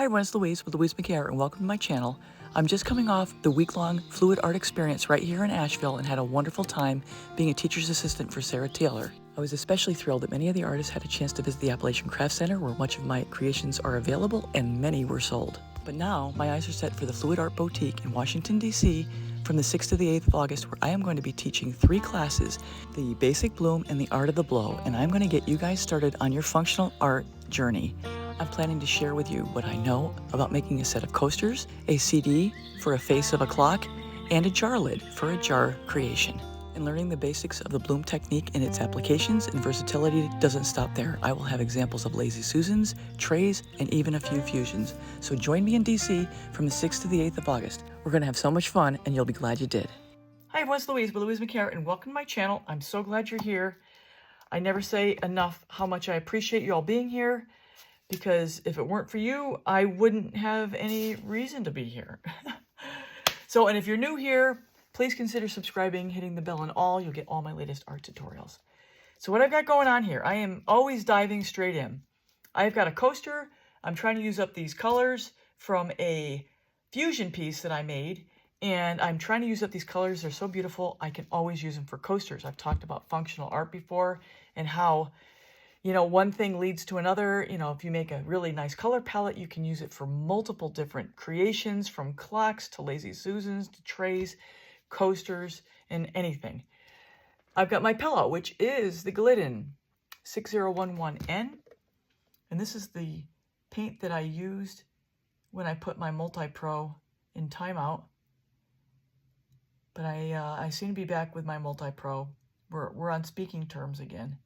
Hi everyone, it's Louise with louisemckayart and welcome to my channel. I'm just coming off the week-long fluid art experience right here in Asheville and had a wonderful time being a teacher's assistant for Sarah Taylor. I was especially thrilled that many of the artists had a chance to visit the Appalachian Craft Center where much of my creations are available and many were sold. But now my eyes are set for the Fluid Art Boutique in Washington, D.C. from the 6th to the 8th of August, where I am going to be teaching 3 classes, the Basic Bloom and the Art of the Blow, and I'm going to get you guys started on your functional art journey. I'm planning to share with you what I know about making a set of coasters, a CD for a face of a clock, and a jar lid for a jar creation. And learning the basics of the bloom technique and its applications and versatility doesn't stop there. I will have examples of lazy Susans, trays, and even a few fusions. So join me in DC from the 6th to the 8th of August. We're going to have so much fun and you'll be glad you did. Hi everyone, it's Louise with louisemckayart and welcome to my channel. I'm so glad you're here. I never say enough how much I appreciate you all being here, because if it weren't for you, I wouldn't have any reason to be here. And if you're new here, please consider subscribing, hitting the bell and all. You'll get all my latest art tutorials. So what I've got going on here, I am always diving straight in. I've got a coaster. I'm trying to use up these colors from a fusion piece that I made. And I'm trying to use up these colors. They're so beautiful. I can always use them for coasters. I've talked about functional art before and how, you know, one thing leads to another. You know, if you make a really nice color palette, you can use it for multiple different creations, from clocks to lazy Susans to trays, coasters, and anything. I've got my pillow, which is the Glidden 6011N. And this is the paint that I used when I put my multi-pro in timeout. But I seem to be back with my multi-pro. We're on speaking terms again.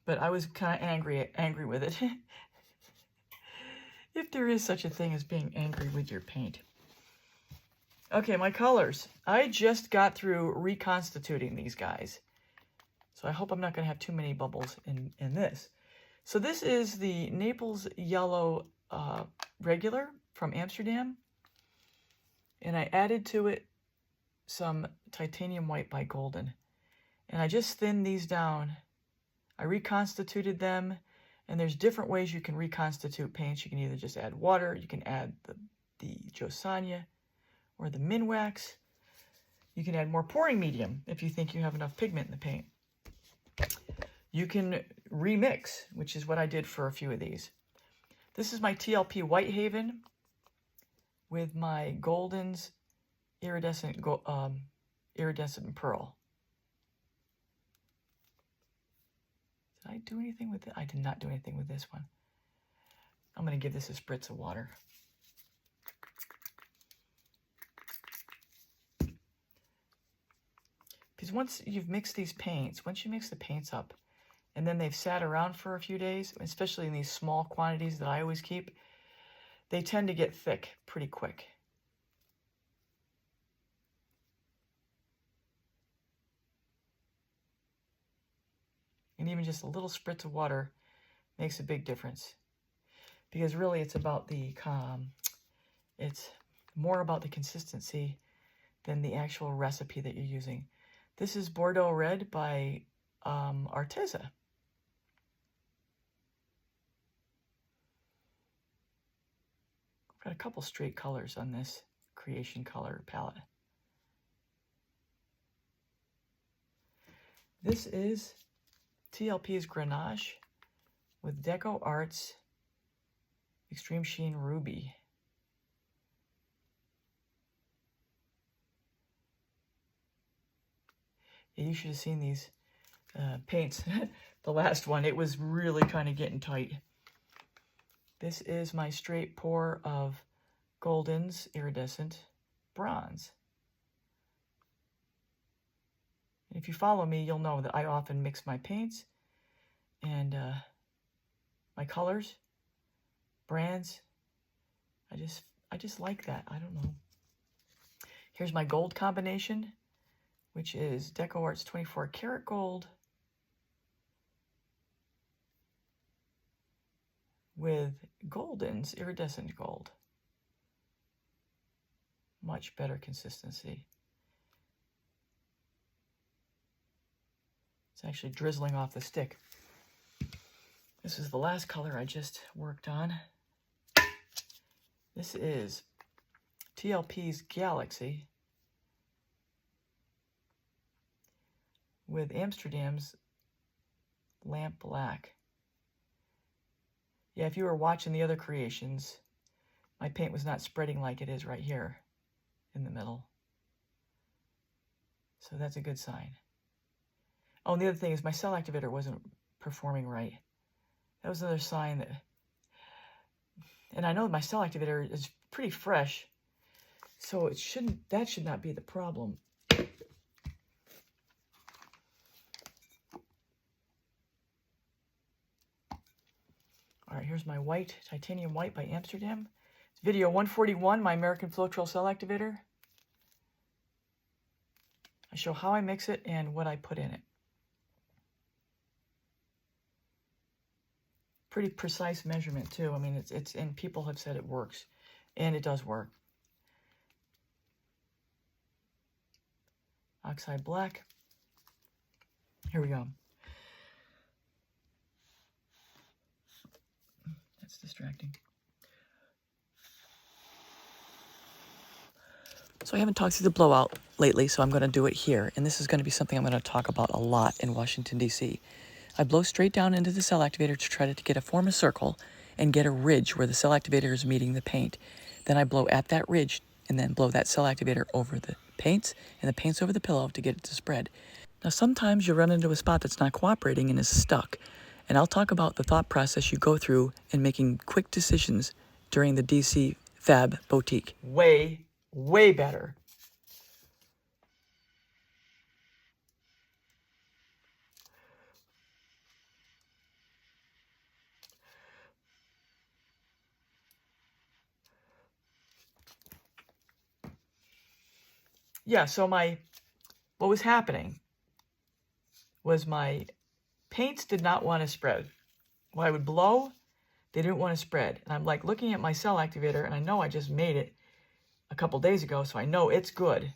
But I was kind of angry with it. If there is such a thing as being angry with your paint. Okay, my colors. I just got through reconstituting these guys. So I hope I'm not going to have too many bubbles in this. So this is the Naples Yellow Regular from Amsterdam. And I added to it some Titanium White by Golden. And I just thinned these down. I reconstituted them, and there's different ways you can reconstitute paints. You can either just add water, you can add the Josanya or the MinWax. You can add more pouring medium if you think you have enough pigment in the paint. You can remix, which is what I did for a few of these. This is my TLP Whitehaven with my Golden's iridescent pearl. Did I do anything with it? I did not do anything with this one. I'm going to give this a spritz of water. Because once you've mixed these paints, once you mix the paints up, and then they've sat around for a few days, especially in these small quantities that I always keep, they tend to get thick pretty quick. And even just a little spritz of water makes a big difference. Because really it's about it's more about the consistency than the actual recipe that you're using. This is Bordeaux Red by Arteza. I've got a couple straight colors on this creation color palette. This is TLP's Grenache with Deco Arts Extreme Sheen Ruby. Yeah, you should have seen these paints. The last one, it was really kind of getting tight. This is my straight pour of Golden's Iridescent Bronze. If you follow me, you'll know that I often mix my paints and my colors, brands. I just like that. I don't know. Here's my gold combination, which is Deco Arts 24 karat gold with Golden's iridescent gold. Much better consistency. It's actually drizzling off the stick. This is the last color I just worked on. This is TLP's Galaxy with Amsterdam's Lamp Black. Yeah, if you were watching the other creations, my paint was not spreading like it is right here in the middle. So that's a good sign. Oh, and the other thing is my cell activator wasn't performing right. That was another sign that, and I know my cell activator is pretty fresh, so it shouldn't, that should not be the problem. All right, here's my white, titanium white by Amsterdam. It's video 141, my American Floetrol cell activator. I show how I mix it and what I put in it. Pretty precise measurement too. I mean, it's and people have said it works, and it does work. Oxide black. Here we go. That's distracting. So I haven't talked through the blowout lately, so I'm going to do it here. And this is going to be something I'm going to talk about a lot in Washington, D.C. I blow straight down into the cell activator to try to form a circle and get a ridge where the cell activator is meeting the paint. Then I blow at that ridge and then blow that cell activator over the paints and the paints over the pillow to get it to spread. Now sometimes you run into a spot that's not cooperating and is stuck. And I'll talk about the thought process you go through in making quick decisions during the DC Fab Boutique. Way better. Yeah, so what was happening was my paints did not want to spread. When I would blow, they didn't want to spread. And I'm like looking at my cell activator, and I know I just made it a couple days ago, so I know it's good.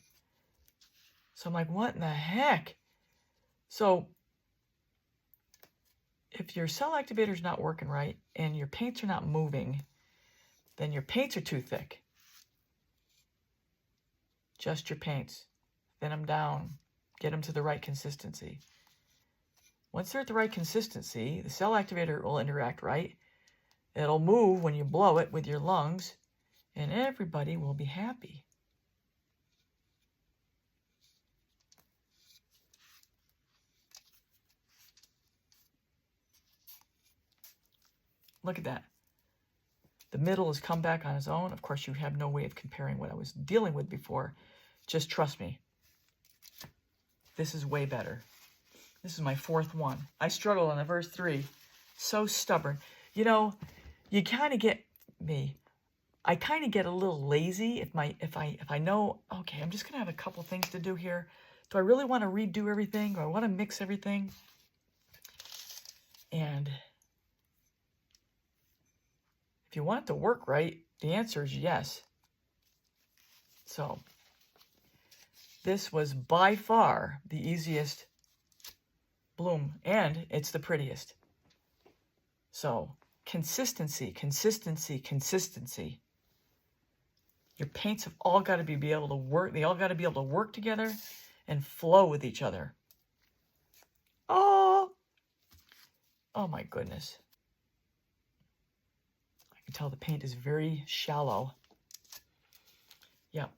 So I'm like, what in the heck? So if your cell activator is not working right and your paints are not moving, then your paints are too thick. Adjust your paints, thin them down, get them to the right consistency. Once they're at the right consistency, the cell activator will interact right. It'll move when you blow it with your lungs, and everybody will be happy. Look at that. The middle has come back on its own. Of course, you have no way of comparing what I was dealing with before. Just trust me. This is way better. This is my fourth one. I struggled on the first three. So stubborn. You know, you kind of get me. I kind of get a little lazy if I know, okay, I'm just going to have a couple things to do here. Do I really want to redo everything? Or I want to mix everything? And if you want it to work right, the answer is yes. So this was by far the easiest bloom, and it's the prettiest. So consistency, consistency, consistency. Your paints have all got to be able to work. They all got to be able to work together and flow with each other. Oh my goodness. I can tell the paint is very shallow. Yep.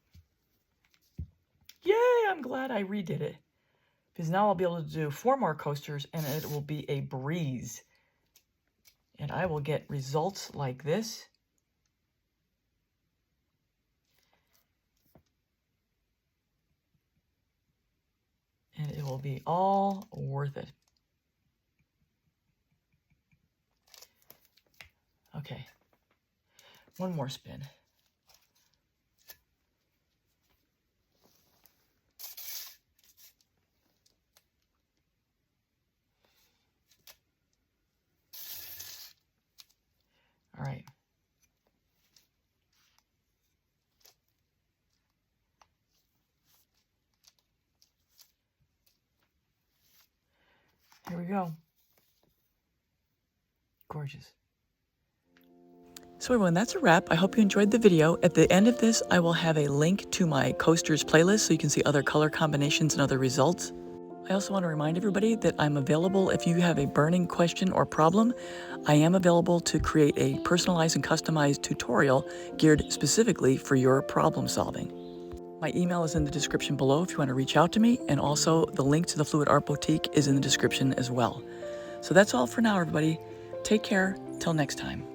Yay, I'm glad I redid it. Because now I'll be able to do 4 more coasters and it will be a breeze. And I will get results like this. And it will be all worth it. Okay. One more spin. All right. Here we go. gorgeous. So everyone, that's a wrap. I hope you enjoyed the video. At the end of this, I will have a link to my coasters playlist so you can see other color combinations and other results. I also want to remind everybody that I'm available if you have a burning question or problem. I am available to create a personalized and customized tutorial geared specifically for your problem solving. My email is in the description below if you want to reach out to me, and also the link to the Fluid Art Boutique is in the description as well. So that's all for now, everybody. Take care. Till next time.